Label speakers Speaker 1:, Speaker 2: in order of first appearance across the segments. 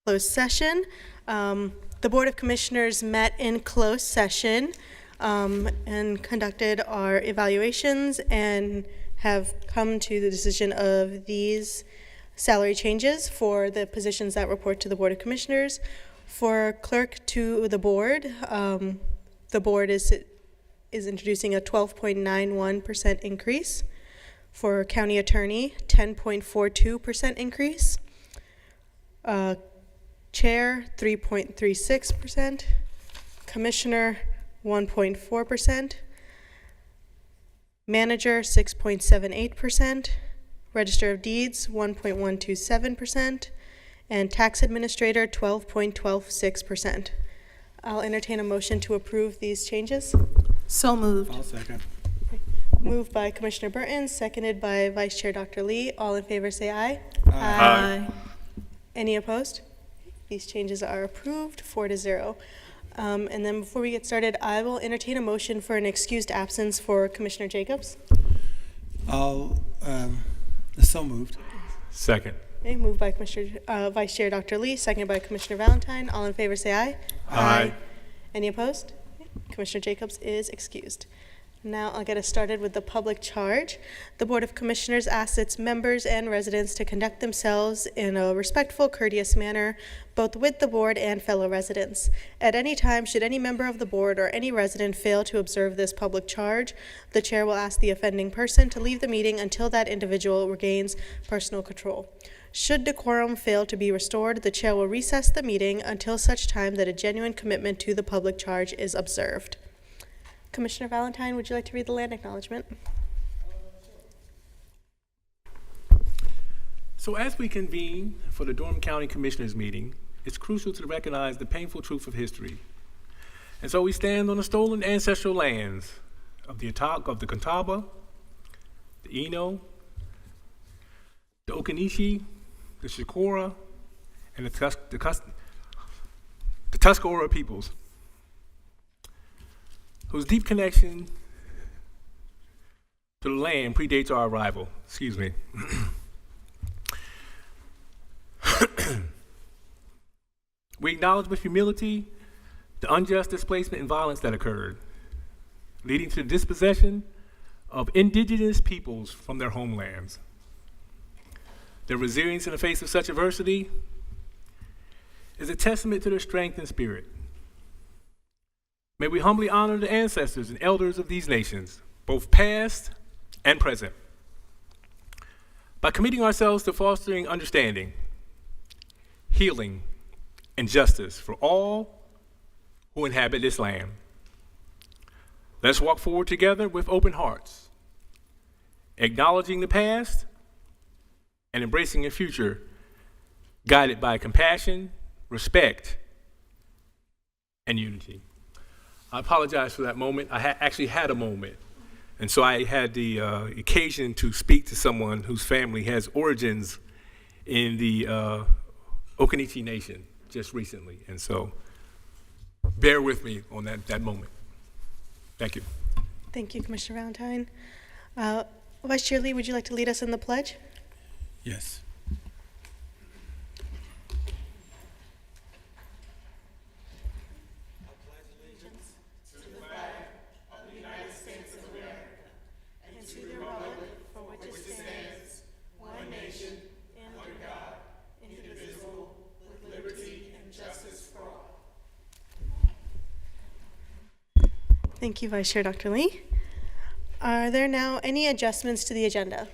Speaker 1: Closed session. The Board of Commissioners met in closed session and conducted our evaluations and have come to the decision of these salary changes for the positions that report to the Board of Commissioners. For clerk to the board is introducing a 12.91% increase. For county attorney, 10.42% increase. Chair, 3.36%. Commissioner, 1.4%. Manager, 6.78%. Register of Deeds, 1.127%. And tax administrator, 12.126%. I'll entertain a motion to approve these changes.
Speaker 2: So moved.
Speaker 3: I'll second.
Speaker 1: Moved by Commissioner Burton, seconded by Vice Chair Dr. Lee. All in favor say aye.
Speaker 2: Aye.
Speaker 1: Any opposed? These changes are approved 4-0. And then before we get started, I will entertain a motion for an excused absence for Commissioner Jacobs.
Speaker 3: So moved.
Speaker 4: Second.
Speaker 1: Okay, moved by Vice Chair Dr. Lee, seconded by Commissioner Valentine. All in favor say aye.
Speaker 4: Aye.
Speaker 1: Any opposed? Commissioner Jacobs is excused. Now I'll get us started with the public charge. The Board of Commissioners asks its members and residents to conduct themselves in a respectful, courteous manner, both with the board and fellow residents. At any time, should any member of the board or any resident fail to observe this public charge, the chair will ask the offending person to leave the meeting until that individual regains personal control. Should decorum fail to be restored, the chair will recess the meeting until such time that a genuine commitment to the public charge is observed. Commissioner Valentine, would you like to read the land acknowledgement?
Speaker 4: So as we convene for the Durham County Commissioners meeting, it's crucial to recognize the painful truth of history. And so we stand on the stolen ancestral lands of the Catawba, the Eno, the Occaneechi, the Shakora, and the Tuscarora peoples, whose deep connection to the land predates our arrival. Excuse me. We acknowledge with humility the unjust displacement and violence that occurred, leading to the dispossession of indigenous peoples from their homelands. Their resilience in the face of such adversity is a testament to their strength and spirit. May we humbly honor the ancestors and elders of these nations, both past and present, by committing ourselves to fostering understanding, healing, and justice for all who inhabit this land. Let's walk forward together with open hearts, acknowledging the past and embracing a future guided by compassion, respect, and unity. I apologize for that moment. I actually had a moment. And so I had the occasion to speak to someone whose family has origins in the Occaneechi Nation just recently. And so bear with me on that moment. Thank you.
Speaker 1: Thank you, Commissioner Valentine. Vice Chair Lee, would you like to lead us in the pledge?
Speaker 3: Yes.
Speaker 1: Thank you, Vice Chair Dr. Lee. Are there now any adjustments to the agenda?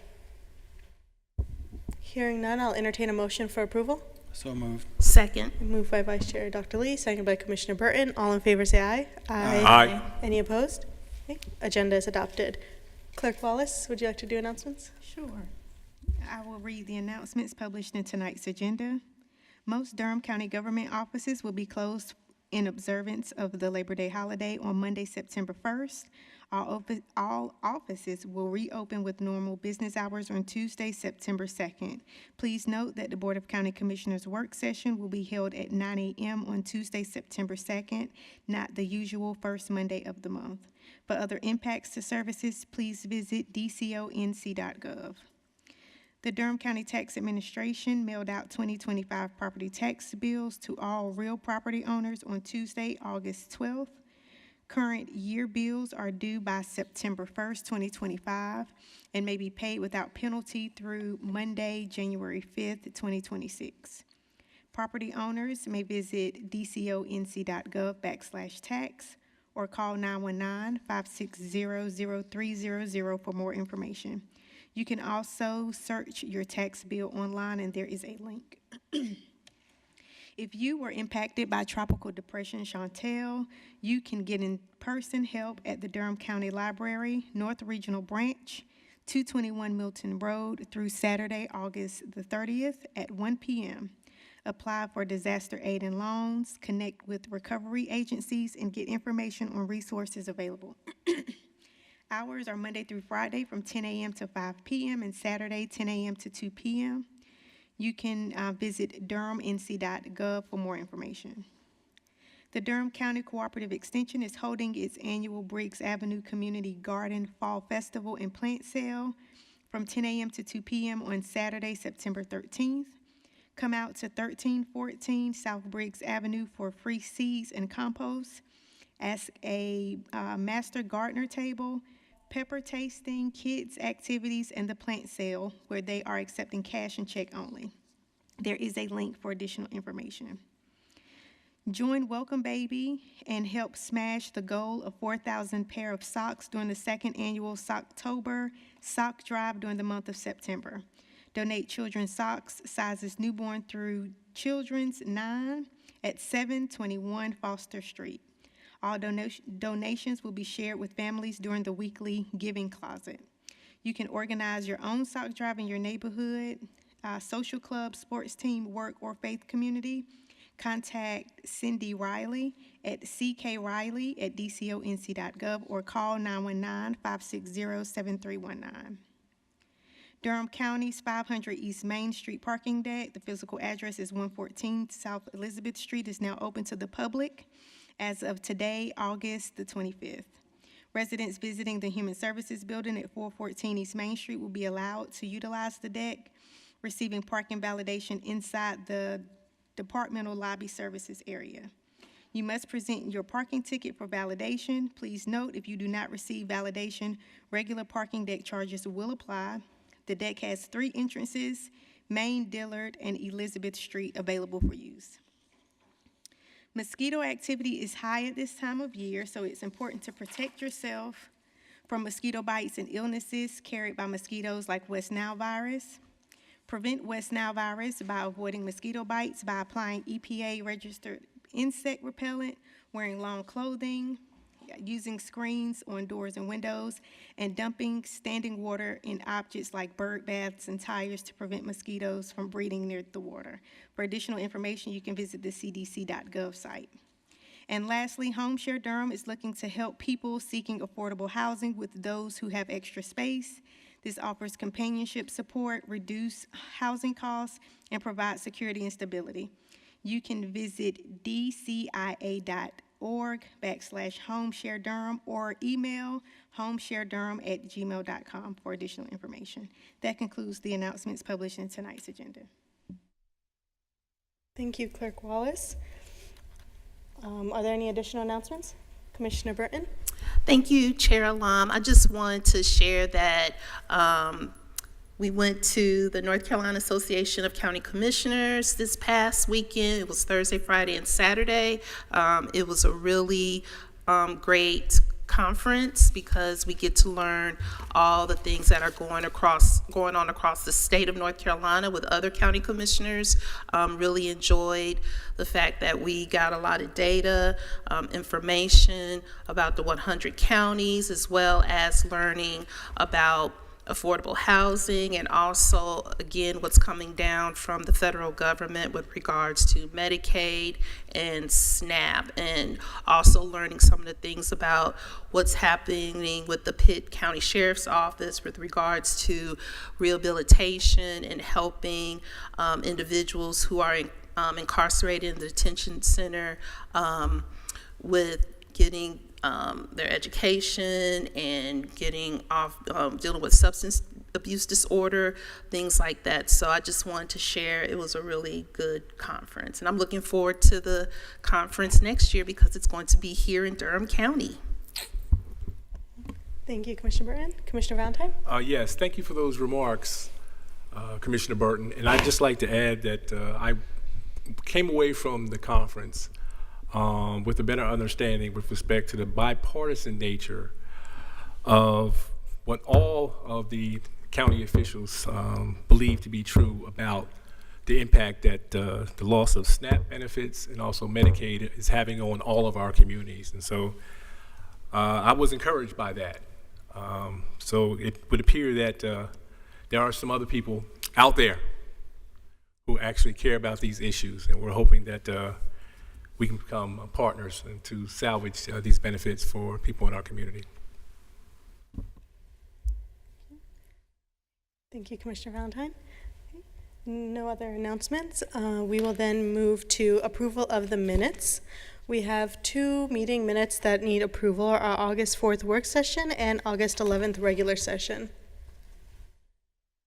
Speaker 1: Hearing none, I'll entertain a motion for approval.
Speaker 3: So moved.
Speaker 2: Second.
Speaker 1: Moved by Vice Chair Dr. Lee, seconded by Commissioner Burton. All in favor say aye.
Speaker 4: Aye.
Speaker 1: Any opposed? Okay. Agenda is adopted. Clerk Wallace, would you like to do announcements?
Speaker 5: Sure. I will read the announcements published in tonight's agenda. Most Durham County government offices will be closed in observance of the Labor Day holiday on Monday, September 1st. All offices will reopen with normal business hours on Tuesday, September 2nd. Please note that the Board of County Commissioners work session will be held at 9 a.m. on Tuesday, September 2nd, not the usual first Monday of the month. For other impacts to services, please visit dconc.gov. The Durham County Tax Administration mailed out 2025 property tax bills to all real property owners on Tuesday, August 12th. Current year bills are due by September 1st, 2025, and may be paid without penalty through Monday, January 5th, 2026. Property owners may visit dconc.gov/tax or call 919-560-0300 for more information. You can also search your tax bill online, and there is a link. If you were impacted by Tropical Depression Chantel, you can get in-person help at the Durham County Library, North Regional Branch, 221 Milton Road through Saturday, August the 30th at 1 p.m. Apply for disaster aid and loans, connect with recovery agencies, and get information on resources available. Hours are Monday through Friday from 10 a.m. to 5 p.m. and Saturday 10 a.m. to 2 p.m. You can visit durhamnc.gov for more information. The Durham County Cooperative Extension is holding its annual Briggs Avenue Community Garden Fall Festival and Plant Sale from 10 a.m. to 2 p.m. on Saturday, September 13th. Come out to 1314 South Briggs Avenue for free seeds and compost. Ask a master gardener table, pepper tasting, kids activities, and the plant sale where they are accepting cash and check only. There is a link for additional information. Join Welcome Baby and help smash the goal of 4,000 pair of socks during the second annual Socktober sock drive during the month of September. Donate children's socks sizes newborn through children's 9 at 721 Foster Street. All donations will be shared with families during the weekly giving closet. You can organize your own sock drive in your neighborhood, social club, sports team, work, or faith community. Contact Cindy Riley at ckriley@dconc.gov or call 919-560-7319. Durham County's 500 East Main Street parking deck, the physical address is 114 South Elizabeth Street, is now open to the public as of today, August the 25th. Residents visiting the Human Services Building at 414 East Main Street will be allowed to utilize the deck, receiving parking validation inside the departmental lobby services area. You must present your parking ticket for validation. Please note, if you do not receive validation, regular parking deck charges will apply. The deck has 3 entrances, Main, Dillard, and Elizabeth Street available for use. Mosquito activity is high at this time of year, so it's important to protect yourself from mosquito bites and illnesses carried by mosquitoes like West Nile virus. Prevent West Nile virus by avoiding mosquito bites by applying EPA-registered insect repellent, wearing long clothing, using screens on doors and windows, and dumping standing water in objects like bird baths and tires to prevent mosquitoes from breeding near the water. For additional information, you can visit the cdc.gov site. And lastly, HomeShare Durham is looking to help people seeking affordable housing with those who have extra space. This offers companionship support, reduce housing costs, and provide security and stability. You can visit dcia.org/HomeShareDurham or email homesharedurham@gmail.com for additional information. That concludes the announcements published in tonight's agenda.
Speaker 1: Thank you, Clerk Wallace. Are there any additional announcements? Commissioner Burton?
Speaker 2: Thank you, Chair Alam. I just wanted to share that we went to the North Carolina Association of County Commissioners this past weekend. It was Thursday, Friday, and Saturday. It was a really great conference because we get to learn all the things that are going on across the state of North Carolina with other county commissioners. Really enjoyed the fact that we got a lot of data, information about the 100 counties, as well as learning about affordable housing, and also, again, what's coming down from the federal government with regards to Medicaid and SNAP, and also learning some of the things about what's happening with the Pitt County Sheriff's Office with regards to rehabilitation and helping individuals who are incarcerated in the detention center with getting their education and getting off, dealing with substance abuse disorder, things like that. So I just wanted to share, it was a really good conference. And I'm looking forward to the conference next year because it's going to be here in Durham County.
Speaker 1: Thank you, Commissioner Burton. Commissioner Valentine?
Speaker 4: Yes, thank you for those remarks, Commissioner Burton. And I'd just like to add that I came away from the conference with a better understanding with respect to the bipartisan nature of what all of the county officials believe to be true about the impact that the loss of SNAP benefits and also Medicaid is having on all of our communities. And so I was encouraged by that. So it would appear that there are some other people out there who actually care about these issues, and we're hoping that we can become partners and to salvage these benefits for people in our community.
Speaker 1: Thank you, Commissioner Valentine. No other announcements. We will then move to approval of the minutes. We have 2 meeting minutes that need approval, our August 4th work session and August 11th regular session.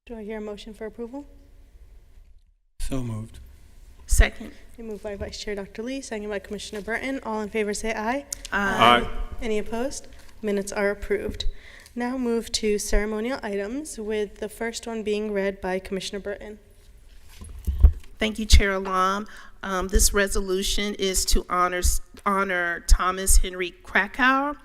Speaker 1: Do I hear a motion for approval?
Speaker 3: So moved.
Speaker 2: Second.
Speaker 1: Moved by Vice Chair Dr. Lee, second by Commissioner Burton. All in favor say aye.
Speaker 4: Aye.
Speaker 1: Any opposed? Minutes are approved. Now move to ceremonial items, with the first one being read by Commissioner Burton.
Speaker 2: Thank you, Chair Alam. This resolution is to honor Thomas Henry Krakauer.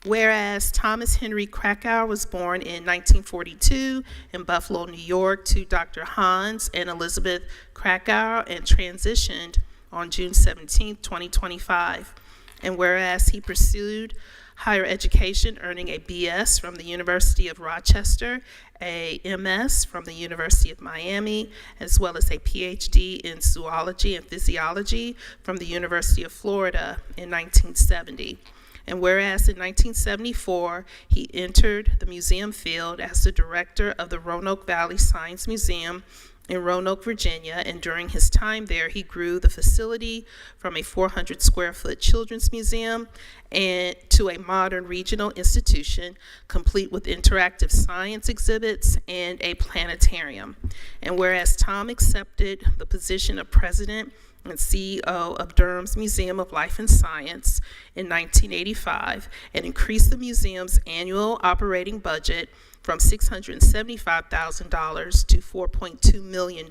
Speaker 2: Whereas Thomas Henry Krakauer was born in 1942 in Buffalo, New York, to Dr. Hans and Elizabeth Krakauer, and transitioned on June 17, 2025. And whereas he pursued higher education, earning a BS from the University of Rochester, a MS from the University of Miami, as well as a PhD in zoology and physiology from the University of Florida in 1970. And whereas in 1974, he entered the museum field as the director of the Roanoke Valley Science Museum in Roanoke, Virginia, and during his time there, he grew the facility from a 400 square foot children's museum and to a modern regional institution, complete with interactive science exhibits and a planetarium. And whereas Tom accepted the position of president and CEO of Durham's Museum of Life and Science in 1985 and increased the museum's annual operating budget from $675,000 to $4.2 million.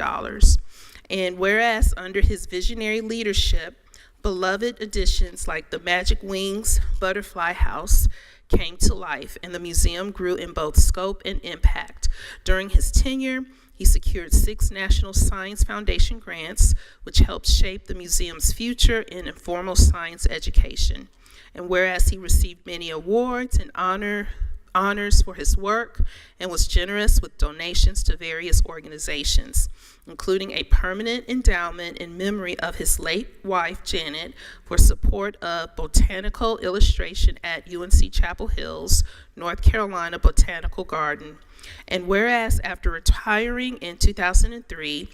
Speaker 2: And whereas under his visionary leadership, beloved additions like the Magic Wings Butterfly House came to life, and the museum grew in both scope and impact. During his tenure, he secured 6 National Science Foundation grants, which helped shape the museum's future in informal science education. And whereas he received many awards and honors for his work and was generous with donations to various organizations, including a permanent endowment in memory of his late wife, Janet, for support of botanical illustration at UNC Chapel Hills, North Carolina Botanical Garden. And whereas after retiring in 2003,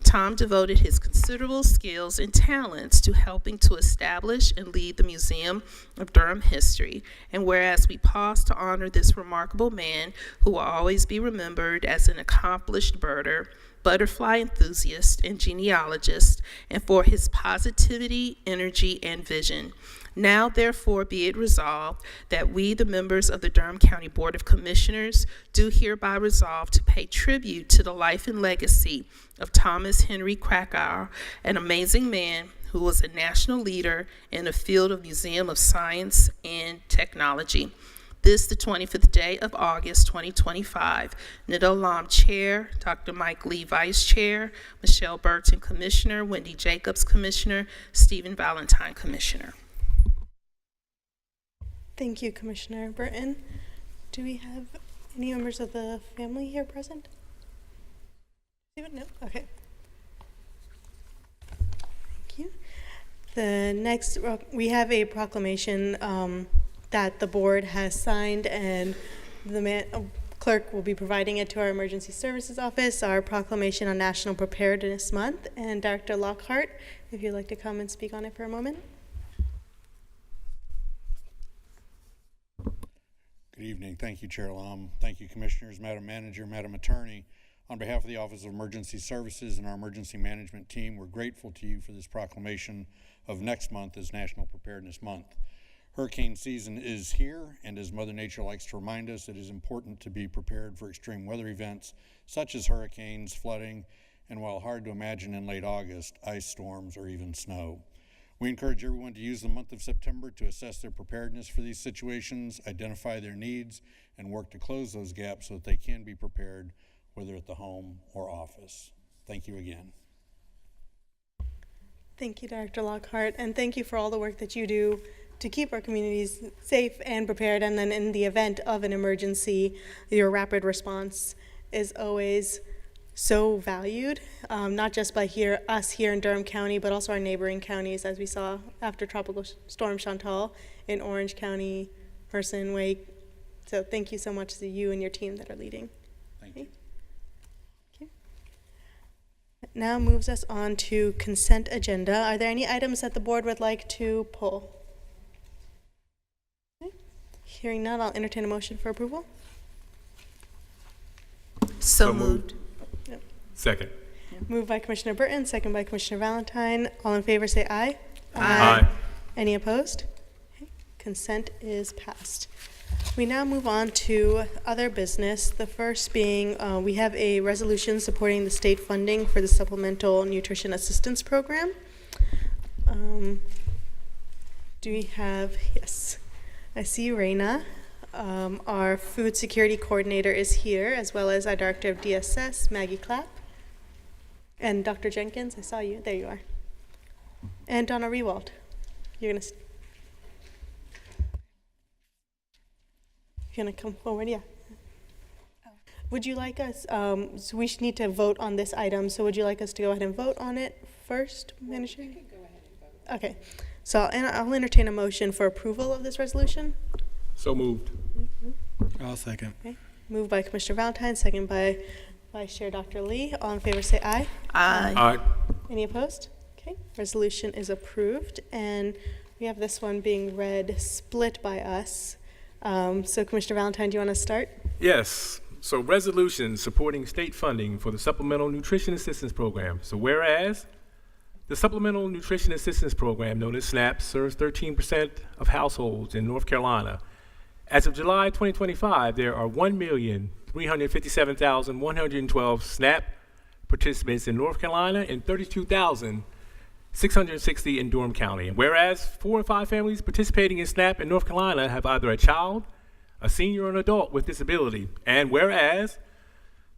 Speaker 2: Tom devoted his considerable skills and talents to helping to establish and lead the Museum of Durham History. And whereas we pause to honor this remarkable man who will always be remembered as an accomplished birder, butterfly enthusiast, and genealogist, and for his positivity, energy, and vision. Now, therefore, be it resolved that we, the members of the Durham County Board of Commissioners, do hereby resolve to pay tribute to the life and legacy of Thomas Henry Krakauer, an amazing man who was a national leader in the field of Museum of Science and Technology. This, the 25th day of August, 2025. Nida Alam, Chair, Dr. Mike Lee, Vice Chair, Michelle Burton, Commissioner, Wendy Jacobs, Commissioner, Stephen Valentine, Commissioner.
Speaker 1: Thank you, Commissioner Burton. Do we have any members of the family here present? No? Okay. Thank you. The next, we have a proclamation that the board has signed, and the clerk will be providing it to our Emergency Services Office, our proclamation on National Preparedness Month. And Dr. Lockhart, if you'd like to come and speak on it for a moment.
Speaker 6: Good evening. Thank you, Chair Lum. Thank you, Commissioners, Madam Manager, Madam Attorney. On behalf of the Office of Emergency Services and our emergency management team, we're grateful to you for this proclamation of next month as National Preparedness Month. Hurricane season is here, and as Mother Nature likes to remind us, it is important to be prepared for extreme weather events such as hurricanes, flooding, and while hard to imagine in late August, ice storms or even snow. We encourage everyone to use the month of September to assess their preparedness for these situations, identify their needs, and work to close those gaps so that they can be prepared, whether at the home or office. Thank you again.
Speaker 1: Thank you, Dr. Lockhart, and thank you for all the work that you do to keep our communities safe and prepared. And then in the event of an emergency, your rapid response is always so valued, not just by us here in Durham County, but also our neighboring counties, as we saw after Tropical Storm Chantal in Orange County, Person, Wake. So thank you so much to you and your team that are leading.
Speaker 6: Thank you.
Speaker 1: Okay. Now moves us on to consent agenda. Are there any items that the board would like to pull? Okay. Hearing none, I'll entertain a motion for approval.
Speaker 2: So moved.
Speaker 4: Second.
Speaker 1: Moved by Commissioner Burton, second by Commissioner Valentine. All in favor say aye.
Speaker 4: Aye.
Speaker 1: Any opposed? Okay. Consent is passed. We now move on to other business. The first being we have a resolution supporting the state funding for the Supplemental Nutrition Assistance Program. Do we have, yes, I see Raina. Our food security coordinator is here, as well as our director of DSS, Maggie Clapp. And Dr. Jenkins, I saw you. There you are. And Donna Rewald. You're gonna come forward, yeah. Would you like us, so we should need to vote on this item, so would you like us to go ahead and vote on it first, Manager? You can go ahead and vote. Okay, so I'll entertain a motion for approval of this resolution.
Speaker 4: So moved.
Speaker 3: I'll second.
Speaker 1: Okay. Moved by Commissioner Valentine, second by Vice Chair Dr. Lee. All in favor say aye.
Speaker 2: Aye.
Speaker 4: Aye.
Speaker 1: Any opposed? Okay, resolution is approved, and we have this one being read split by us. So Commissioner Valentine, do you want to start?
Speaker 4: Yes. So resolution supporting state funding for the Supplemental Nutrition Assistance Program. So whereas the Supplemental Nutrition Assistance Program, known as SNAP, serves 13% of households in North Carolina. As of July 2025, there are 1,357,112 SNAP participants in North Carolina and 32,660 in Durham County. And whereas 4 or 5 families participating in SNAP in North Carolina have either a child, a senior, or an adult with disability. And whereas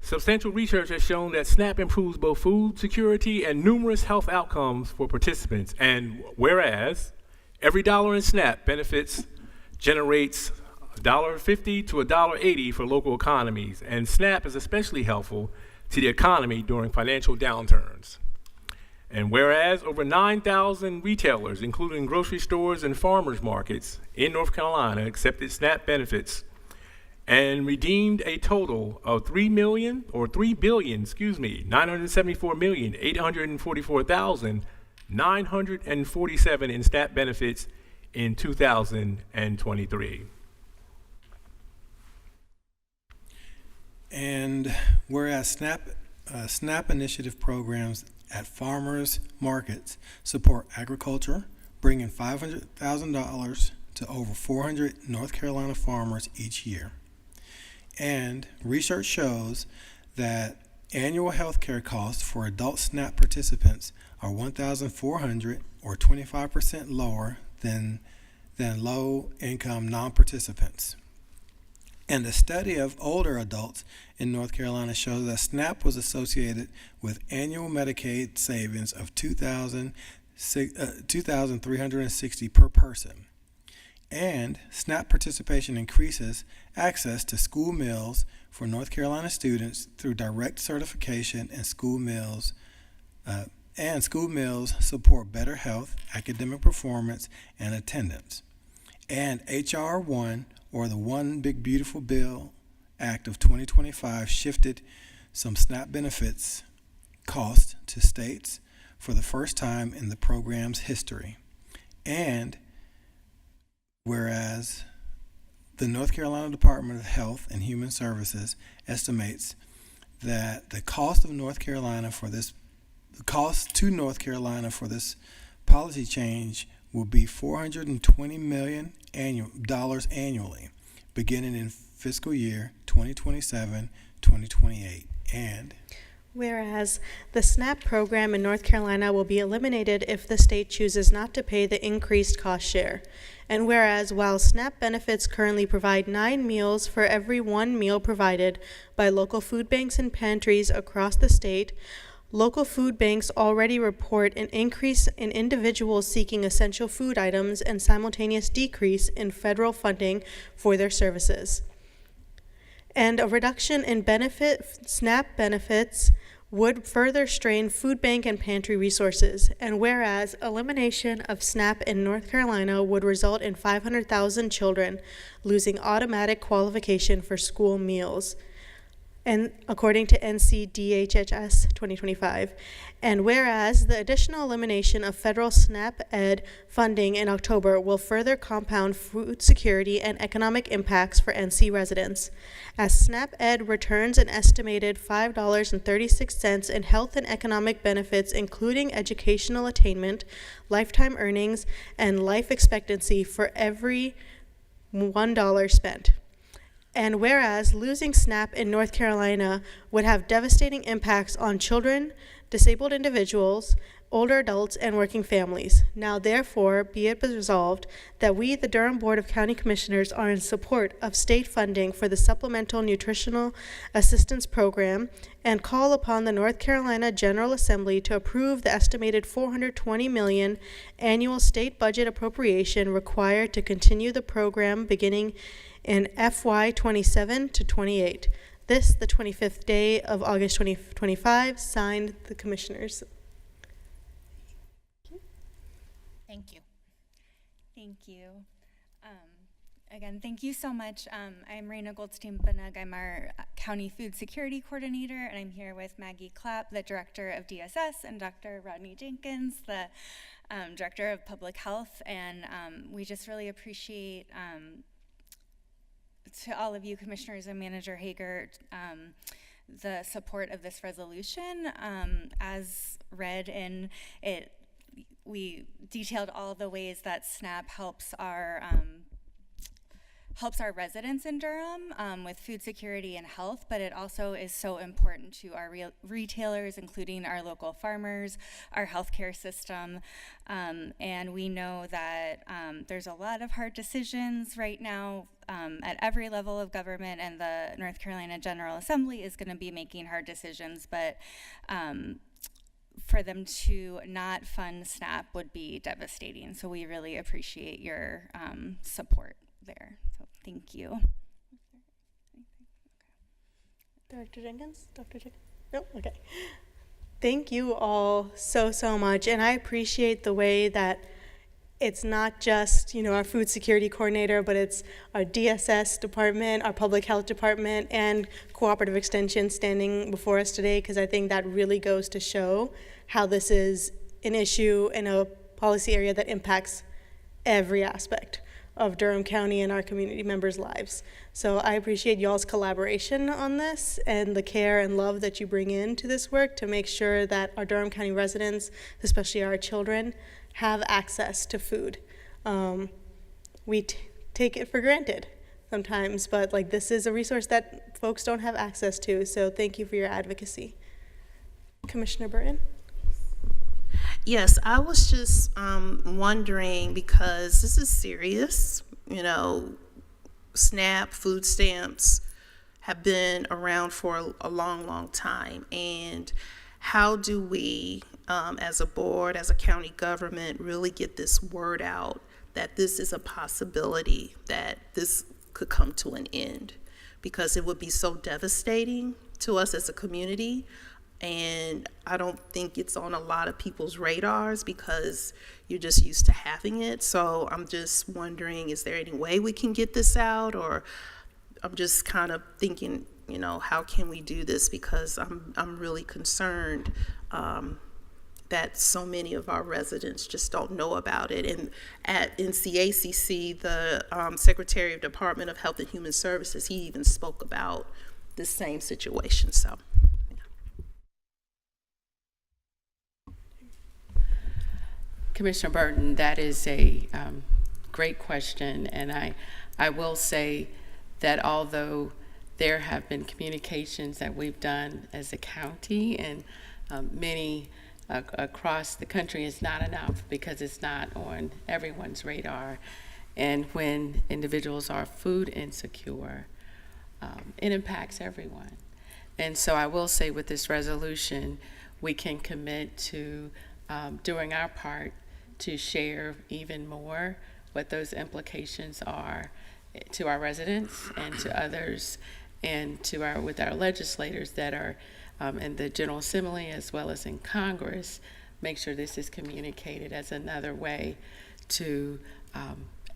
Speaker 4: substantial research has shown that SNAP improves both food security and numerous health outcomes for participants. And whereas every dollar in SNAP benefits generates $1.50 to $1.80 for local economies, and SNAP is especially helpful to the economy during financial downturns. And whereas over 9,000 retailers, including grocery stores and farmers markets in North Carolina, accepted SNAP benefits and redeemed a total of $3,974,844,947 in SNAP benefits in 2023.
Speaker 3: And whereas SNAP initiative programs at farmers markets support agriculture, bringing $500,000 to over 400 North Carolina farmers each year. And research shows that annual health care costs for adult SNAP participants are $1,400 or 25% lower than low-income non-participants. And a study of older adults in North Carolina shows that SNAP was associated with annual Medicaid savings of $2,360 per person. And SNAP participation increases access to school meals for North Carolina students through direct certification, and school meals support better health, academic performance, and attendance. And H.R. 1, or the One Big Beautiful Bill Act of 2025, shifted some SNAP benefits cost to states for the first time in the program's history. And whereas The North Carolina Department of Health and Human Services estimates that the cost to North Carolina for this policy change will be $420 million annually, beginning in fiscal year 2027-2028. And
Speaker 1: whereas the SNAP program in North Carolina will be eliminated if the state chooses not to pay the increased cost share. And whereas while SNAP benefits currently provide 9 meals for every 1 meal provided by local food banks and pantries across the state, local food banks already report an increase in individuals seeking essential food items and simultaneous decrease in federal funding for their services. And a reduction in SNAP benefits would further strain food bank and pantry resources. And whereas elimination of SNAP in North Carolina would result in 500,000 children losing automatic qualification for school meals, and according to NCDHHS 2025. And whereas the additional elimination of federal SNAP Ed funding in October will further compound food security and economic impacts for NC residents, as SNAP Ed returns an estimated $5.36 in health and economic benefits, including educational attainment, lifetime earnings, and life expectancy for every $1 spent. And whereas losing SNAP in North Carolina would have devastating impacts on children, disabled individuals, older adults, and working families. Now therefore be it resolved that we, the Durham Board of County Commissioners, are in support of state funding for the Supplemental Nutritional Assistance Program and call upon the North Carolina General Assembly to approve the estimated $420 million annual state budget appropriation required to continue the program beginning in FY 27 to 28. This, the 25th day of August 2025, signed the Commissioners.
Speaker 7: Thank you. Thank you. Again, thank you so much. I'm Raina Goldstein-Banug. I'm our County Food Security Coordinator, and I'm here with Maggie Clapp, the Director of DSS, and Dr. Rodney Jenkins, the Director of Public Health. And we just really appreciate to all of you commissioners and Manager Hager the support of this resolution. As read in it, we detailed all the ways that SNAP helps our residents in Durham with food security and health, but it also is so important to our retailers, including our local farmers, our healthcare system, and we know that there's a lot of hard decisions right now at every level of government, and the North Carolina General Assembly is going to be making hard decisions, but for them to not fund SNAP would be devastating. So we really appreciate your support there. So thank you.
Speaker 1: Director Jenkins? Dr. Jenkins? No? Okay. Thank you all so much. And I appreciate the way that it's not just, our food security coordinator, but it's our DSS department, our public health department, and cooperative extension standing before us today, because I think that really goes to show how this is an issue in a policy area that impacts every aspect of Durham County and our community members' lives. So I appreciate y'all's collaboration on this and the care and love that you bring into this work to make sure that our Durham County residents, especially our children, have access to food. We take it for granted sometimes, but this is a resource that folks don't have access to, so thank you for your advocacy. Commissioner Burton?
Speaker 2: Yes, I was just wondering, because this is serious, SNAP, food stamps have been around for a long time, and how do we, as a board, as a county government, really get this word out that this is a possibility, that this could come to an end? Because it would be so devastating to us as a community, and I don't think it's on a lot of people's radars because you're just used to having it. So I'm just wondering, is there any way we can get this out? Or I'm just kind of thinking, how can we do this? Because I'm really concerned that so many of our residents just don't know about it. And at NCACC, the Secretary of Department of Health and Human Services, he even spoke about this same situation. So,
Speaker 8: Commissioner Burton, that is a great question, and I will say that although there have been communications that we've done as a county and many across the country, is not enough because it's not on everyone's radar. And when individuals are food insecure, it impacts everyone. And so I will say with this resolution, we can commit to doing our part to share even more what those implications are to our residents and to others, and to with our legislators that are in the General Assembly as well as in Congress. Make sure this is communicated as another way to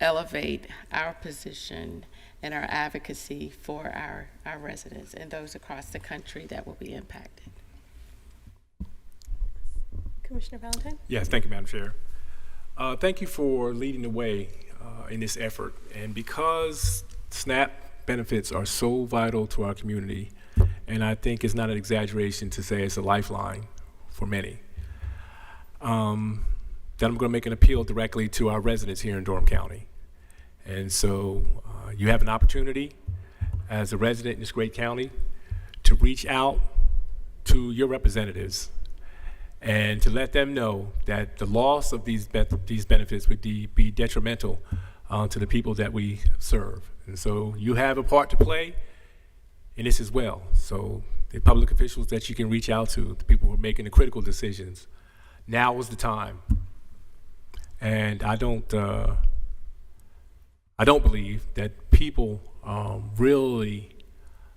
Speaker 8: elevate our position and our advocacy for our residents and those across the country that will be impacted.
Speaker 1: Commissioner Valentine?
Speaker 4: Yes, thank you, Madam Chair. Thank you for leading the way in this effort. And because SNAP benefits are so vital to our community, and I think it's not an exaggeration to say it's a lifeline for many, that I'm going to make an appeal directly to our residents here in Durham County. And so you have an opportunity as a resident in this great county to reach out to your representatives and to let them know that the loss of these benefits would be detrimental to the people that we serve. And so you have a part to play in this as well. So the public officials that you can reach out to, the people who are making the critical decisions, now is the time. And I don't believe that people really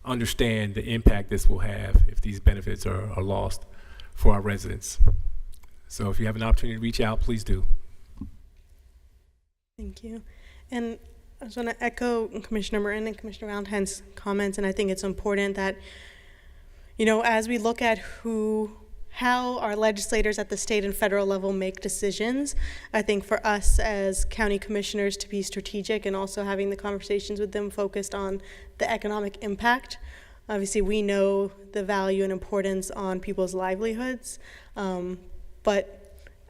Speaker 4: understand the impact this will have if these benefits are lost for our residents. So if you have an opportunity to reach out, please do.
Speaker 1: Thank you. And I just want to echo Commissioner Martin and Commissioner Valentine's comments, and I think it's important that, you know, as we look at how our legislators at the state and federal level make decisions, I think for us as county commissioners to be strategic and also having the conversations with them focused on the economic impact. Obviously, we know the value and importance on people's livelihoods, but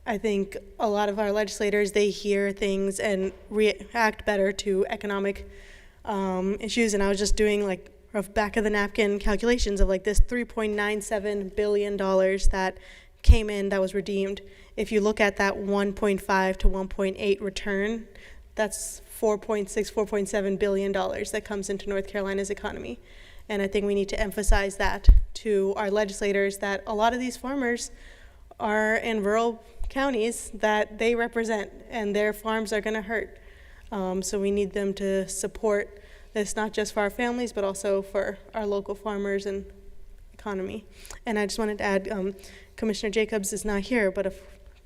Speaker 1: I think a lot of our legislators, they hear things and react better to economic issues. And I was just doing like rough back of the napkin calculations of like this $3.97 billion that came in that was redeemed. If you look at that 1.5 to 1.8 return, that's $4.7 billion that comes into North Carolina's economy. And I think we need to emphasize that to our legislators, that a lot of these farmers are in rural counties that they represent, and their farms are going to hurt. So we need them to support this, not just for our families, but also for our local farmers and economy. And I just wanted to add, Commissioner Jacobs is not here, but of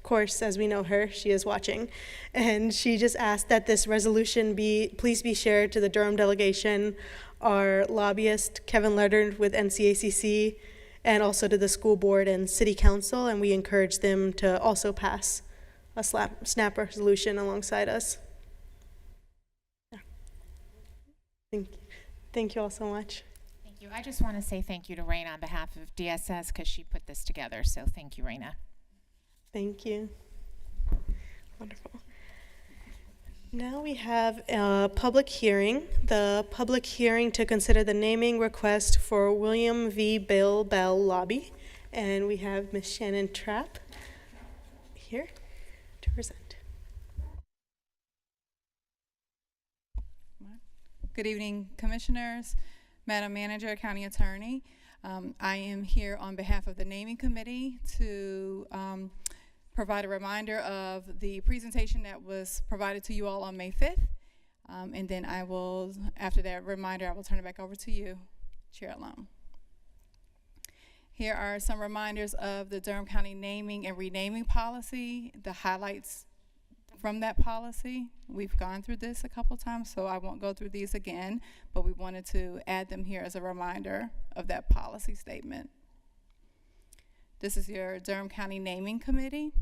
Speaker 1: course, as we know her, she is watching. And she just asked that this resolution please be shared to the Durham delegation, our lobbyist, Kevin Leonard with NCACC, and also to the school board and city council, and we encourage them to also pass a SNAP resolution alongside us. Yeah. Thank you all so much.
Speaker 9: Thank you. I just want to say thank you to Raina on behalf of DSS because she put this together, so thank you, Raina.
Speaker 1: Thank you. Wonderful. Now we have a public hearing. The public hearing to consider the naming request for William V. Bill Bell Lobby. And we have Ms. Shannon Trapp here to present.
Speaker 10: Good evening, Commissioners, Madam Manager, County Attorney. I am here on behalf of the Naming Committee to provide a reminder of the presentation that was provided to you all on May 5th. And then I will, after that reminder, I will turn it back over to you, Chair Alum. Here are some reminders of the Durham County naming and renaming policy, the highlights from that policy. We've gone through this a couple times, so I won't go through these again, but we wanted to add them here as a reminder of that policy statement. This is your Durham County Naming Committee.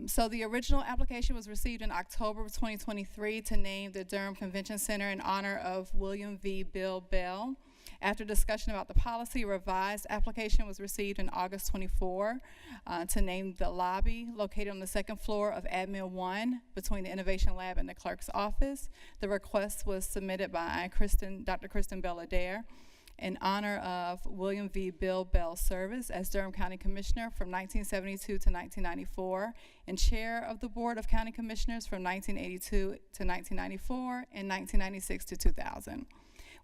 Speaker 10: So the original application was received in October of 2023 to name the Durham Convention Center in honor of William V. Bill Bell. After discussion about the policy, a revised application was received in August 24 to name the lobby located on the second floor of Admin 1 between the Innovation Lab and the clerk's office. The request was submitted by Dr. Kristen Belladaire in honor of William V. Bill Bell's service as Durham County Commissioner from 1972 to 1994 and Chair of the Board of County Commissioners from 1982 to 1994 and 1996 to 2000.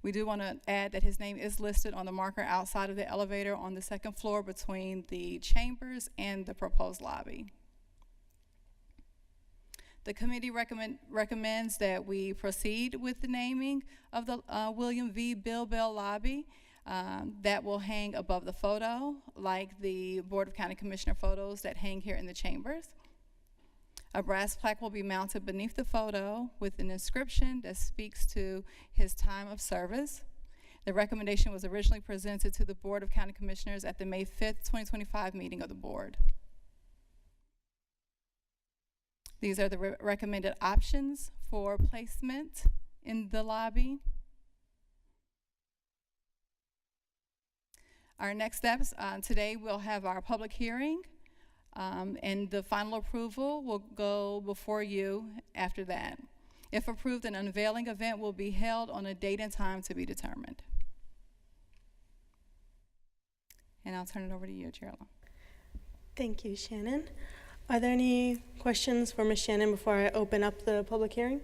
Speaker 10: We do want to add that his name is listed on the marker outside of the elevator on the second floor between the chambers and the proposed lobby. The committee recommends that we proceed with the naming of the William V. Bill Bell lobby. That will hang above the photo, like the Board of County Commissioner photos that hang here in the chambers. A brass plaque will be mounted beneath the photo with an inscription that speaks to his time of service. The recommendation was originally presented to the Board of County Commissioners at the May 5th, 2025 meeting of the board. These are the recommended options for placement in the lobby. Our next steps, today we'll have our public hearing, and the final approval will go before you after that. If approved, an unveiling event will be held on a date and time to be determined. And I'll turn it over to you, Geraldine.
Speaker 1: Thank you, Shannon. Are there any questions for Ms. Shannon before I open up the public hearing?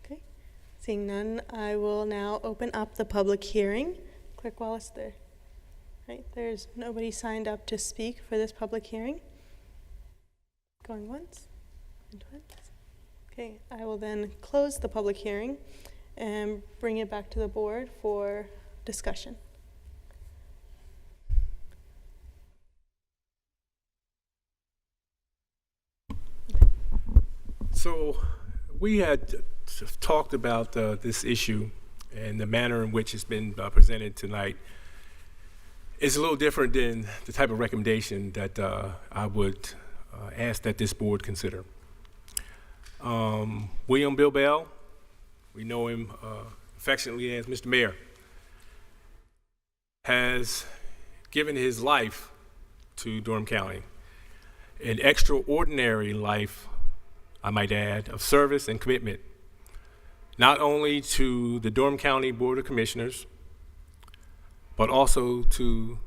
Speaker 1: Okay, seeing none, I will now open up the public hearing. Clerk Wallace, there's nobody signed up to speak for this public hearing. Going once and twice. Okay, I will then close the public hearing and bring it back to the board for discussion.
Speaker 4: So we had talked about this issue and the manner in which it's been presented tonight is a little different than the type of recommendation that I would ask that this board consider. William Bill Bell, we know him affectionately as Mr. Mayor, has given his life to Durham County, an extraordinary life, I might add, of service and commitment, not only to the Durham County Board of Commissioners, but also to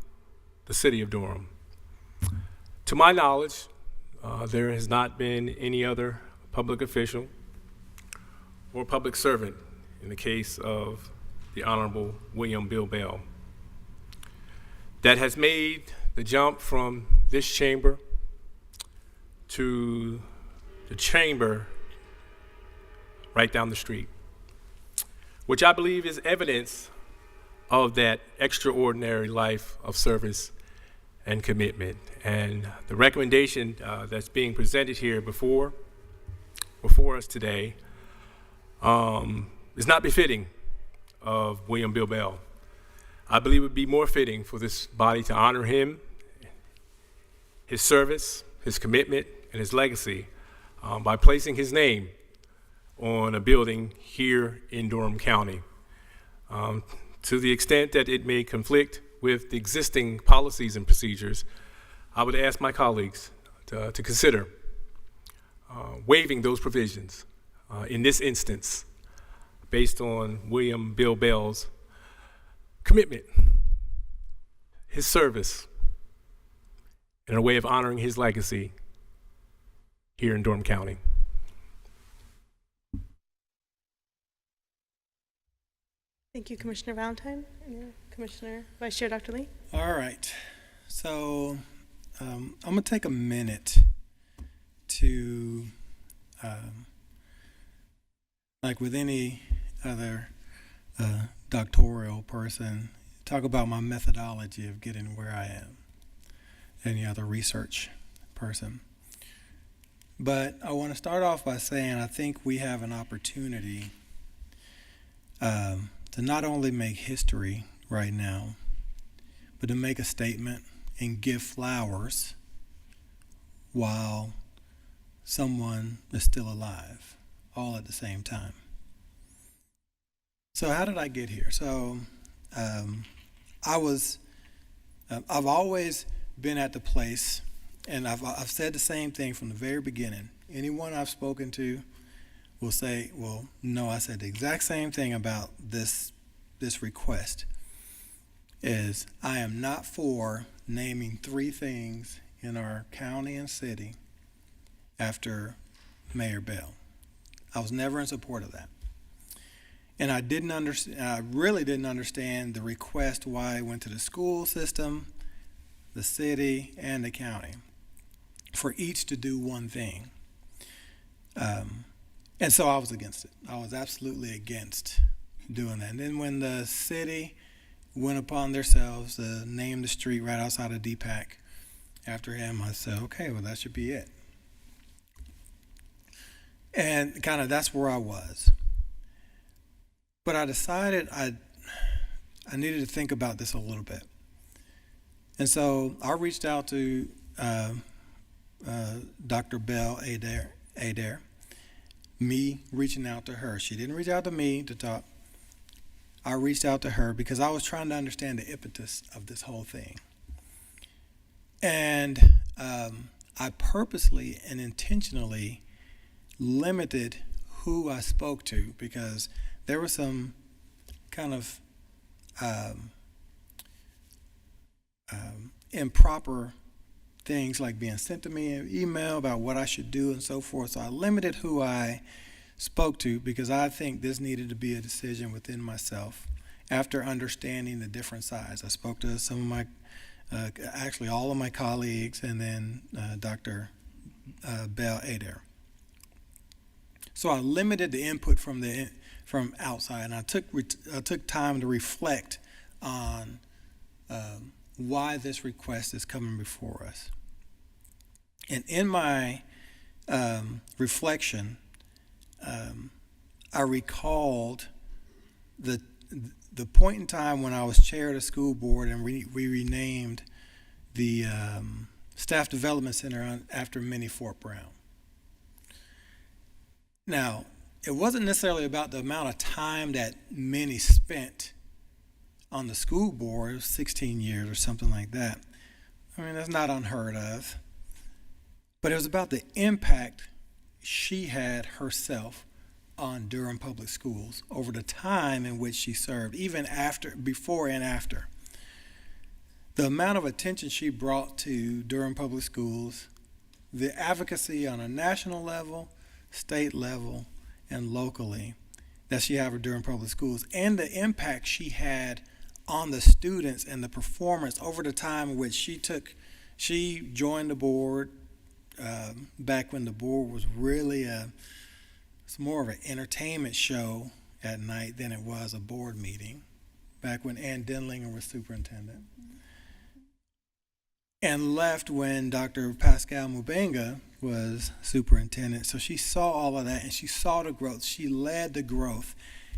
Speaker 4: the city of Durham. To my knowledge, there has not been any other public official or public servant in the case of the Honorable William Bill Bell that has made the jump from this chamber to the chamber right down the street, which I believe is evidence of that extraordinary life of service and commitment. And the recommendation that's being presented here before us today is not befitting of William Bill Bell. I believe it would be more fitting for this body to honor him, his service, his commitment, and his legacy by placing his name on a building here in Durham County. To the extent that it may conflict with the existing policies and procedures, I would ask my colleagues to consider waiving those provisions in this instance based on William Bill Bell's commitment, his service, and a way of honoring his legacy here in Durham County.
Speaker 1: Thank you, Commissioner Valentine. And Commissioner Vice Chair Dr. Lee.
Speaker 3: All right. So I'm going to take a minute to, like with any other doctoral person, talk about my methodology of getting where I am. Any other research person. But I want to start off by saying I think we have an opportunity to not only make history right now, but to make a statement and give flowers while someone is still alive, all at the same time. So how did I get here? So I've always been at the place, and I've said the same thing from the very beginning. Anyone I've spoken to will say, well, no, I said the exact same thing about this request, is I am not for naming 3 things in our county and city after Mayor Bell. I was never in support of that. And I really didn't understand the request why it went to the school system, the city, and the county, for each to do one thing. And so I was against it. I was absolutely against doing that. And then when the city went upon themselves to name the street right outside of DPAC after him, I said, okay, well, that should be it. And kind of that's where I was. But I decided I needed to think about this a little bit. And so I reached out to Dr. Bell Adair, me reaching out to her. She didn't reach out to me to talk. I reached out to her because I was trying to understand the impetus of this whole thing. And I purposely and intentionally limited who I spoke to, because there were some kind of improper things like being sent to me an email about what I should do and so forth. So I limited who I spoke to because I think this needed to be a decision within myself after understanding the different sides. I spoke to some of my, actually all of my colleagues, and then Dr. Bell Adair. So I limited the input from outside, and I took time to reflect on why this request is coming before us. And in my reflection, I recalled the point in time when I was chair of the school board, and we renamed the Staff Development Center after Minnie Fort Brown. Now, it wasn't necessarily about the amount of time that Minnie spent on the school board. It was 16 years or something like that. I mean, that's not unheard of. But it was about the impact she had herself on Durham Public Schools over the time in which she served, even after, before and after. The amount of attention she brought to Durham Public Schools, the advocacy on a national level, state level, and locally that she had for Durham Public Schools, and the impact she had on the students and the performance over the time in which she joined the board back when the board was really it's more of an entertainment show at night than it was a board meeting, back when Ann Denlinger was superintendent, and left when Dr. Pascal Mubenga was superintendent. So she saw all of that, and she saw the growth. She led the growth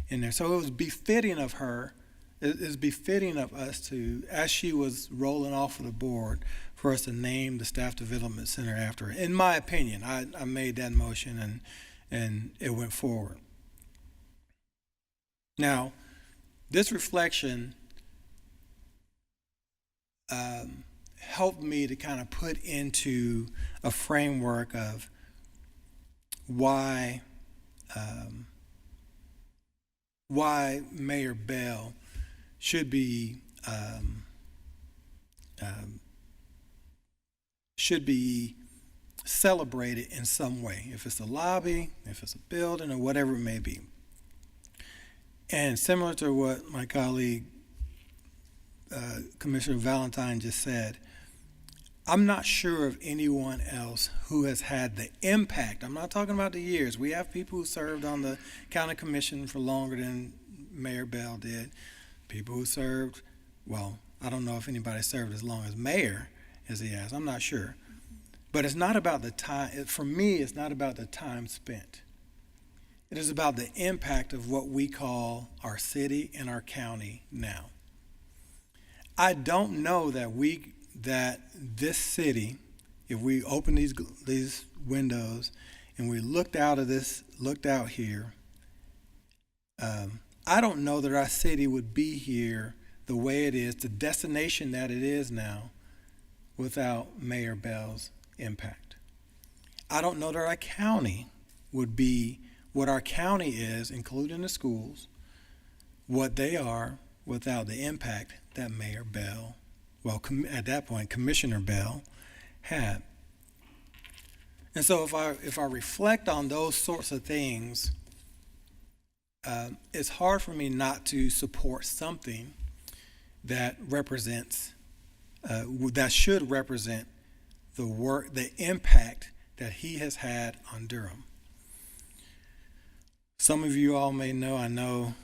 Speaker 3: in there. So it was befitting of her, it is befitting of us to, as she was rolling off of the board, for us to name the Staff Development Center after her. In my opinion, I made that motion, and it went forward. Now, this reflection helped me to kind of put into a framework of why Mayor Bell should be celebrated in some way, if it's a lobby, if it's a building, or whatever it may be. And similar to what my colleague Commissioner Valentine just said, I'm not sure of anyone else who has had the impact. I'm not talking about the years. We have people who served on the county commission for longer than Mayor Bell did. People who served, well, I don't know if anybody served as long as Mayor as he has. I'm not sure. But it's not about the time. For me, it's not about the time spent. It is about the impact of what we call our city and our county now. I don't know that this city, if we open these windows and we looked out here, I don't know that our city would be here the way it is, the destination that it is now, without Mayor Bell's impact. I don't know that our county would be what our county is, including the schools, what they are, without the impact that Mayor Bell, at that point, Commissioner Bell, had. And so if I reflect on those sorts of things, it's hard for me not to support something that represents, that should represent the impact that he has had on Durham. Some of you all may know, I know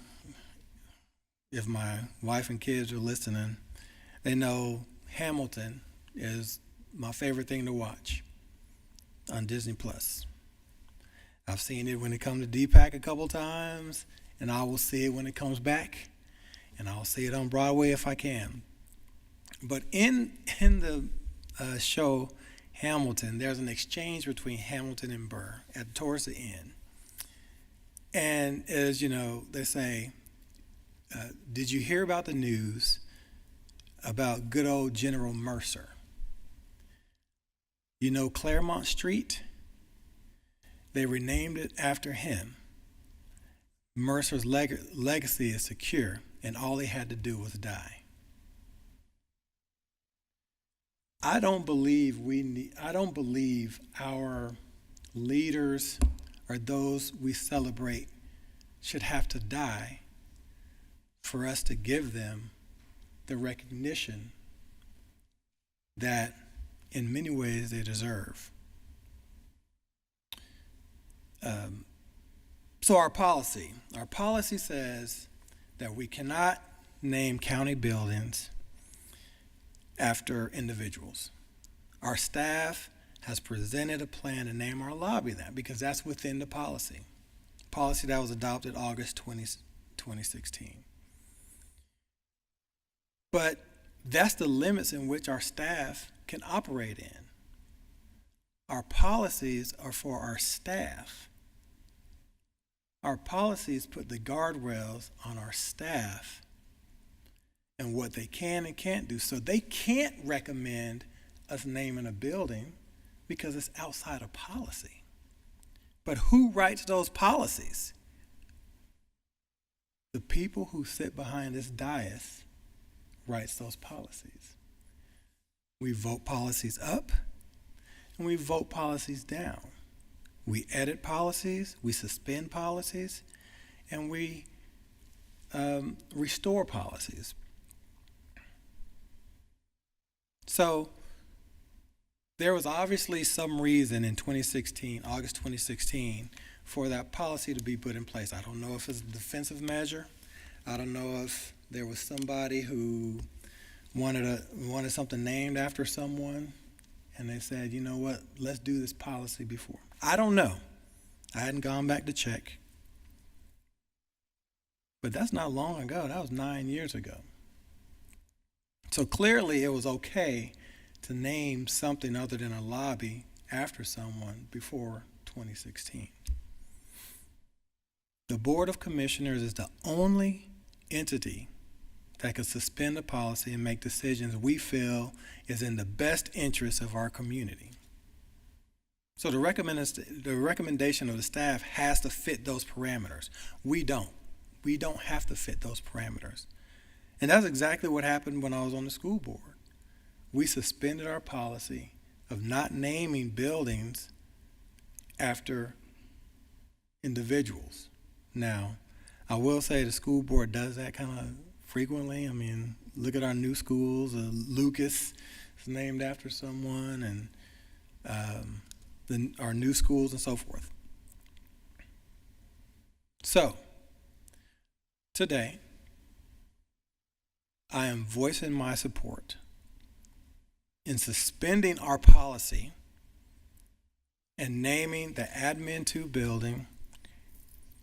Speaker 3: if my wife and kids are listening, they know Hamilton is my favorite thing to watch on Disney Plus. I've seen it when it comes to DPAC a couple times, and I will see it when it comes back, and I'll see it on Broadway if I can. But in the show Hamilton, there's an exchange between Hamilton and Burr towards the end. And as you know, they say, did you hear about the news about good old General Mercer? You know Claremont Street? They renamed it after him. Mercer's legacy is secure, and all he had to do was die. I don't believe our leaders or those we celebrate should have to die for us to give them the recognition that in many ways they deserve. So our policy says that we cannot name county buildings after individuals. Our staff has presented a plan to name our lobby that, because that's within the policy that was adopted August 2016. But that's the limits in which our staff can operate in. Our policies are for our staff. Our policies put the guardrails on our staff and what they can and can't do. So they can't recommend us naming a building because it's outside of policy. But who writes those policies? The people who sit behind this dais writes those policies. We vote policies up and we vote policies down. We edit policies, we suspend policies, and we restore policies. So there was obviously some reason in August 2016, for that policy to be put in place. I don't know if it's a defensive measure. I don't know if there was somebody who wanted something named after someone, and they said, you know what, let's do this policy before. I don't know. I hadn't gone back to check. But that's not long ago. That was 9 years ago. So clearly it was okay to name something other than a lobby after someone before 2016. The Board of Commissioners is the only entity that could suspend a policy and make decisions we feel is in the best interest of our community. So the recommendation of the staff has to fit those parameters. We don't have to fit those parameters. And that's exactly what happened when I was on the school board. We suspended our policy of not naming buildings after individuals. Now, I will say the school board does that kind of frequently. I mean, look at our new schools. Lucas is named after someone, and our new schools and so forth. So, today, I am voicing my support in suspending our policy and naming the Admin 2 building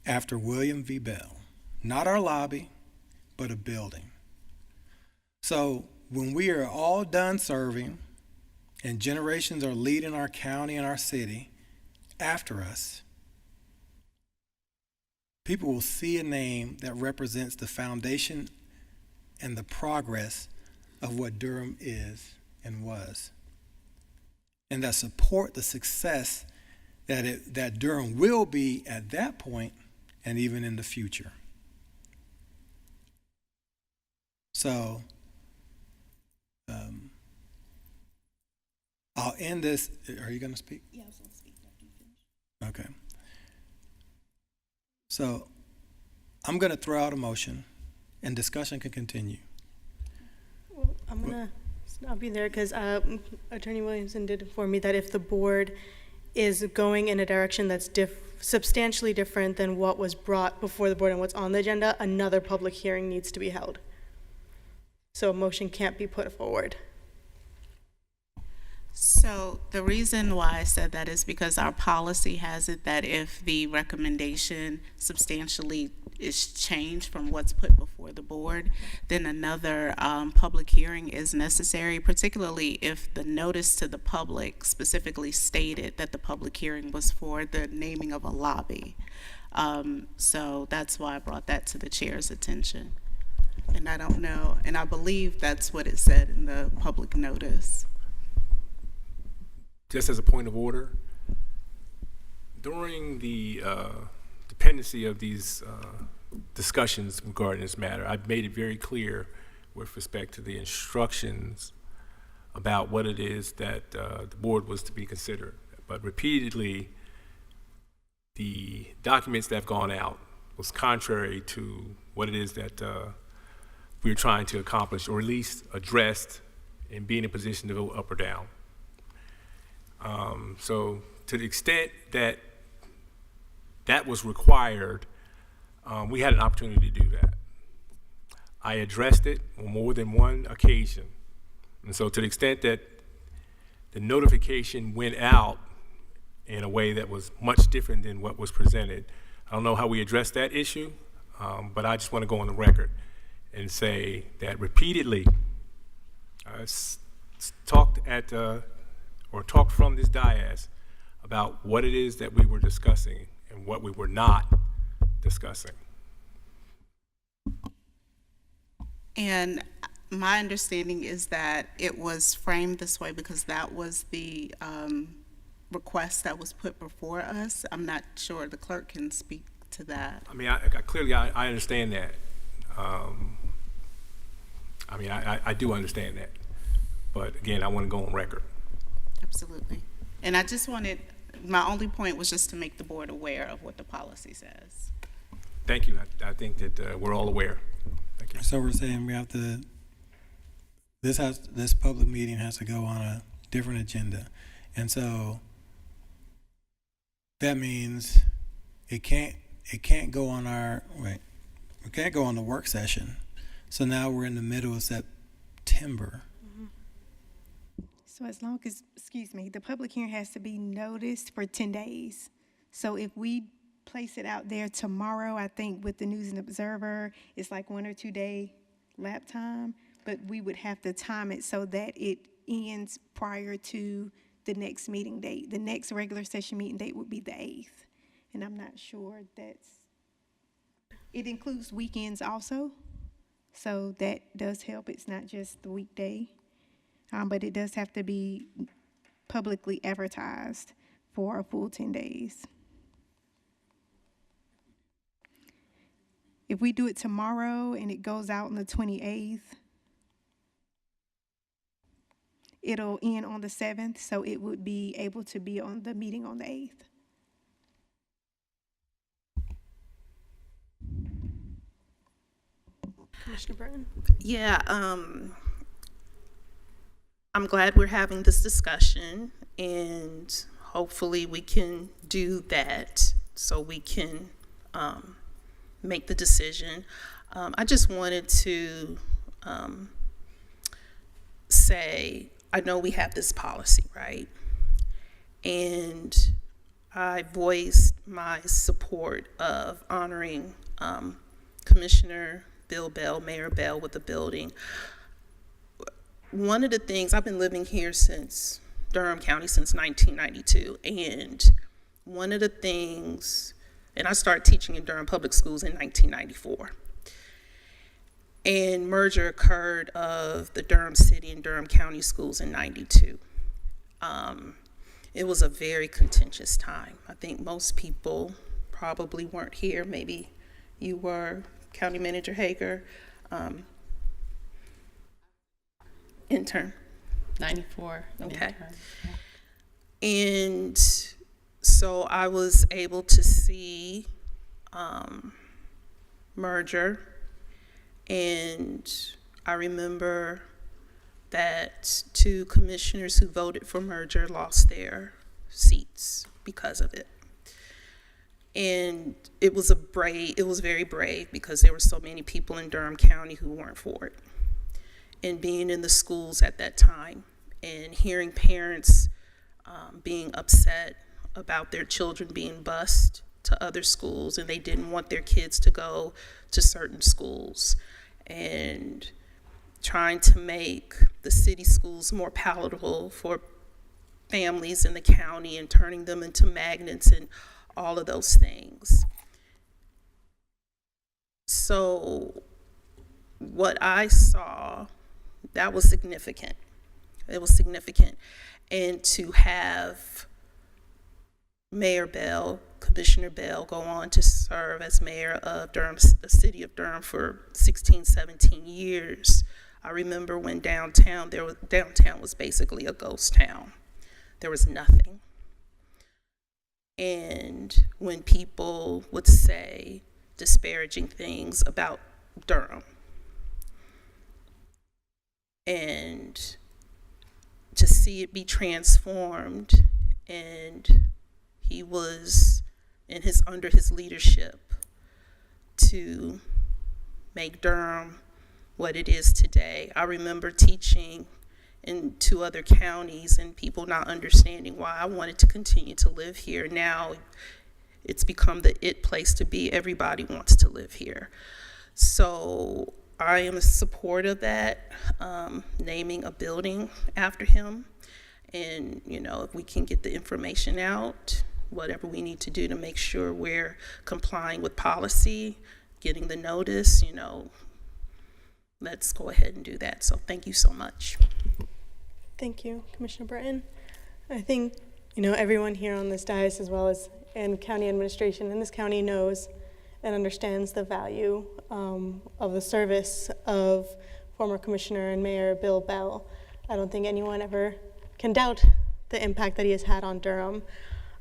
Speaker 3: after William V. Bell. Not our lobby, but a building. So when we are all done serving and generations are leading our county and our city after us, people will see a name that represents the foundation and the progress of what Durham is and was, and that support the success that Durham will be at that point and even in the future. So I'll end this. Are you going to speak?
Speaker 2: Yeah, I was going to speak after you finish.
Speaker 3: Okay. So I'm going to throw out a motion, and discussion can continue.
Speaker 1: Well, I'm gonna not be there because Attorney Williamson did inform me that if the board is going in a direction that's substantially different than what was brought before the board and what's on the agenda, another public hearing needs to be held. So a motion can't be put forward.
Speaker 2: So the reason why I said that is because our policy has it that if the recommendation substantially is changed from what's put before the board, then another public hearing is necessary, particularly if the notice to the public specifically stated that the public hearing was for the naming of a lobby. So that's why I brought that to the chair's attention. And I don't know, and I believe that's what it said in the public notice.
Speaker 4: Just as a point of order, during the dependency of these discussions regarding this matter, I've made it very clear with respect to the instructions about what it is that the board was to be considered. But repeatedly, the documents that have gone out was contrary to what it is that we're trying to accomplish, or at least addressed, and be in a position to vote up or down. So to the extent that that was required, we had an opportunity to do that. I addressed it on more than one occasion. And so to the extent that the notification went out in a way that was much different than what was presented, I don't know how we addressed that issue, but I just want to go on the record and say that repeatedly I talked from this dais about what it is that we were discussing and what we were not discussing.
Speaker 2: And my understanding is that it was framed this way because that was the request that was put before us. I'm not sure the clerk can speak to that.
Speaker 4: I mean, I understand that. I do understand that. But again, I want to go on record.
Speaker 2: Absolutely. And I just wanted, my only point was just to make the board aware of what the policy says.
Speaker 4: Thank you. I think that we're all aware. Thank you.
Speaker 3: So we're saying we have to, this public meeting has to go on a different agenda. And so that means it can't go on we can't go on the work session. So now we're in the middle of September.
Speaker 5: So as long as, the public hearing has to be noticed for 10 days. So if we place it out there tomorrow, I think with the News and Observer, it's like 1 or 2 day lap time, but we would have to time it so that it ends prior to the next meeting date. The next regular session meeting date would be the 8th. And I'm not sure it includes weekends also. So that does help. It's not just the weekday. But it does have to be publicly advertised for a full 10 days. If we do it tomorrow and it goes out on the 28th, it'll end on the 7th, so it would be able to be on the meeting on the 8th.
Speaker 1: Commissioner Burton?
Speaker 2: Yeah, I'm glad we're having this discussion, and hopefully we can do that so we can make the decision. I just wanted to say, I know we have this policy, right? And I voiced my support of honoring Commissioner Bill Bell, Mayor Bell with the building. One of the things, I've been living here since Durham County since 1992, and one of the things, and I started teaching in Durham Public Schools in 1994. And merger occurred of the Durham City and Durham County schools in 92. It was a very contentious time. I think most people probably weren't here. Maybe you were, County Manager Hager, intern.
Speaker 8: 94.
Speaker 2: Okay.
Speaker 8: Intern.
Speaker 2: And so I was able to see merger, and I remember that 2 commissioners who voted for merger lost their seats because of it. And it was very brave because there were so many people in Durham County who weren't for it. And being in the schools at that time and hearing parents being upset about their children being bused to other schools, and they didn't want their kids to go to certain schools, and trying to make the city schools more palatable for families in the county and turning them into magnets and all of those things. So what I saw, that was significant. It was significant. And to have Mayor Bell, Commissioner Bell, go on to serve as mayor of Durham, the city of Durham, for 16, 17 years. I remember when downtown was basically a ghost town. There was nothing. And when people would say disparaging things about Durham, and to see it be transformed, and he was under his leadership to make Durham what it is today. I remember teaching in 2 other counties and people not understanding why I wanted to continue to live here. Now it's become the it place to be. Everybody wants to live here. So I am a support of that, naming a building after him. And, if we can get the information out, whatever we need to do to make sure we're complying with policy, getting the notice, let's go ahead and do that. So thank you so much.
Speaker 1: Thank you, Commissioner Burton. I think, everyone here on this dais, as well as in county administration in this county, knows and understands the value of the service of former Commissioner and Mayor Bill Bell. I don't think anyone ever can doubt the impact that he has had on Durham.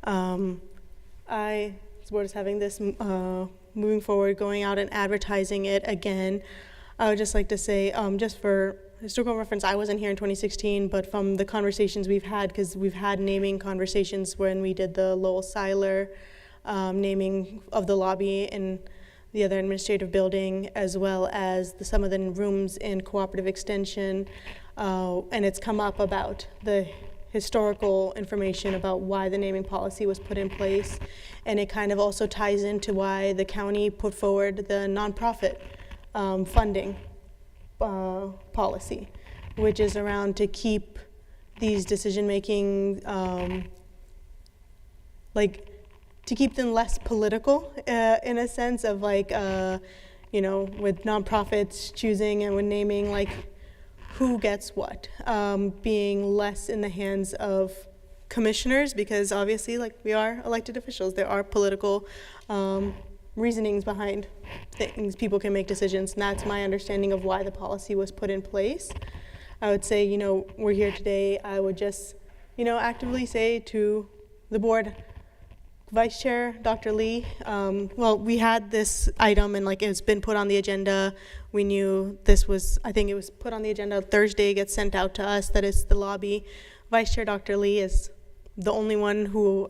Speaker 1: This board is having this moving forward, going out and advertising it again. I would just like to say, just for historical reference, I wasn't here in 2016, but from the conversations we've had, because we've had naming conversations when we did the Lowell Seiler naming of the lobby in the other administrative building, as well as some of the rooms in cooperative extension, and it's come up about the historical information about why the naming policy was put in place, and it kind of also ties into why the county put forward the nonprofit funding policy, which is around to keep these decision-making, to keep them less political, in a sense of with nonprofits choosing and when naming who gets what, being less in the hands of commissioners, because obviously we are elected officials. There are political reasonings behind things. People can make decisions, and that's my understanding of why the policy was put in place. I would say, we're here today. I would just, actively say to the board, Vice Chair Dr. Lee, we had this item and it's been put on the agenda. We knew this was, I think it was put on the agenda Thursday, it gets sent out to us, that is the lobby. Vice Chair Dr. Lee is the only one who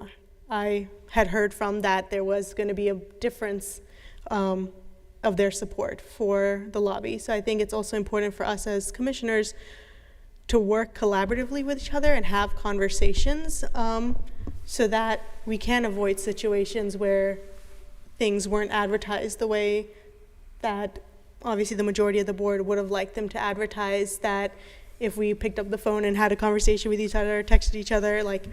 Speaker 1: I had heard from that there was going to be a difference of their support for the lobby. So I think it's also important for us as commissioners to work collaboratively with each other and have conversations so that we can avoid situations where things weren't advertised the way that obviously the majority of the board would have liked them to advertise, that if we picked up the phone and had a conversation with each other, texted each other, like,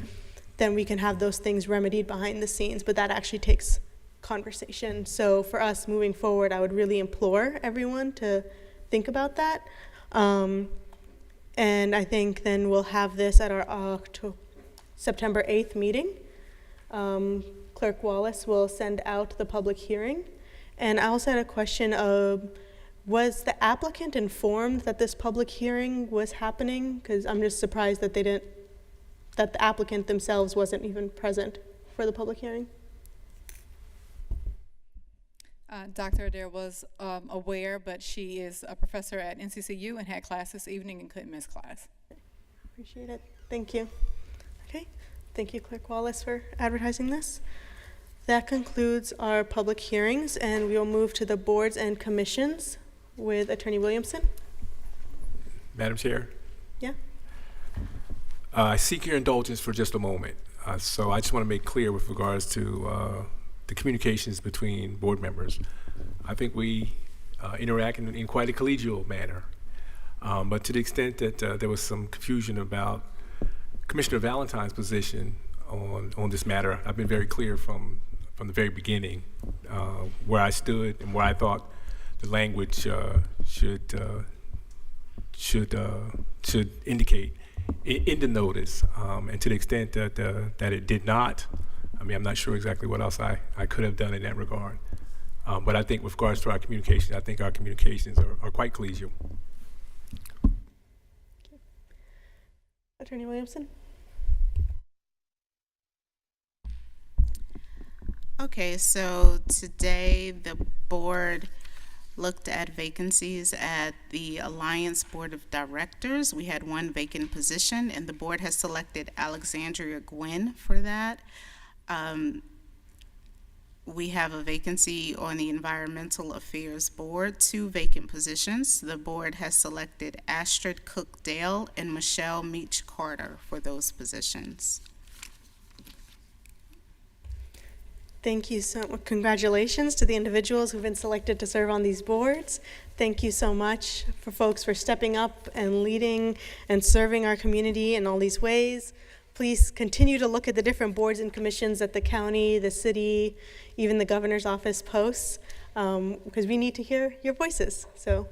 Speaker 1: then we can have those things remedied behind the scenes, but that actually takes conversation. So for us moving forward, I would really implore everyone to think about that. And I think then we'll have this at our September 8th meeting. Clerk Wallace will send out the public hearing. And I also had a question of, was the applicant informed that this public hearing was happening? Because I'm just surprised that that the applicant themselves wasn't even present for the public hearing.
Speaker 10: Dr. Adair was aware, but she is a professor at NCCU and had class this evening and couldn't miss class.
Speaker 1: Appreciate it. Thank you. Okay. Thank you, Clerk Wallace, for advertising this. That concludes our public hearings, and we will move to the boards and commissions with Attorney Williamson.
Speaker 4: Madam Chair,
Speaker 1: Yeah.
Speaker 4: I seek your indulgence for just a moment. So I just want to make clear with regards to the communications between board members. I think we interact in quite a collegial manner. But to the extent that there was some confusion about Commissioner Valentine's position on this matter, I've been very clear from the very beginning where I stood and where I thought the language should indicate in the notice. And to the extent that it did not, I mean, I'm not sure exactly what else I could have done in that regard. But I think with regards to our communication, I think our communications are quite collegial.
Speaker 1: Attorney Williamson.
Speaker 2: Okay, so today the board looked at vacancies at the Alliance Board of Directors. We had one vacant position, and the board has selected Alexandria Gwynn for that. We have a vacancy on the Environmental Affairs Board, 2 vacant positions. The board has selected Astrid Cook Dale and Michelle Meach Carter for those positions.
Speaker 1: Thank you so much. Congratulations to the individuals who've been selected to serve on these boards. Thank you so much for folks for stepping up and leading and serving our community in all these ways. Please continue to look at the different boards and commissions that the county, the city, even the governor's office posts, because we need to hear your voices. So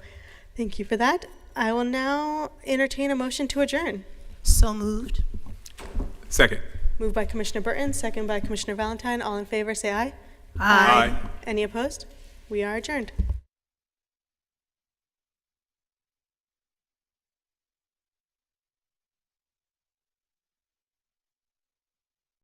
Speaker 1: thank you for that. I will now entertain a motion to adjourn.
Speaker 2: So moved.
Speaker 4: Second.
Speaker 1: Moved by Commissioner Burton, second by Commissioner Valentine. All in favor, say aye.
Speaker 4: Aye.
Speaker 1: Any opposed? We are adjourned.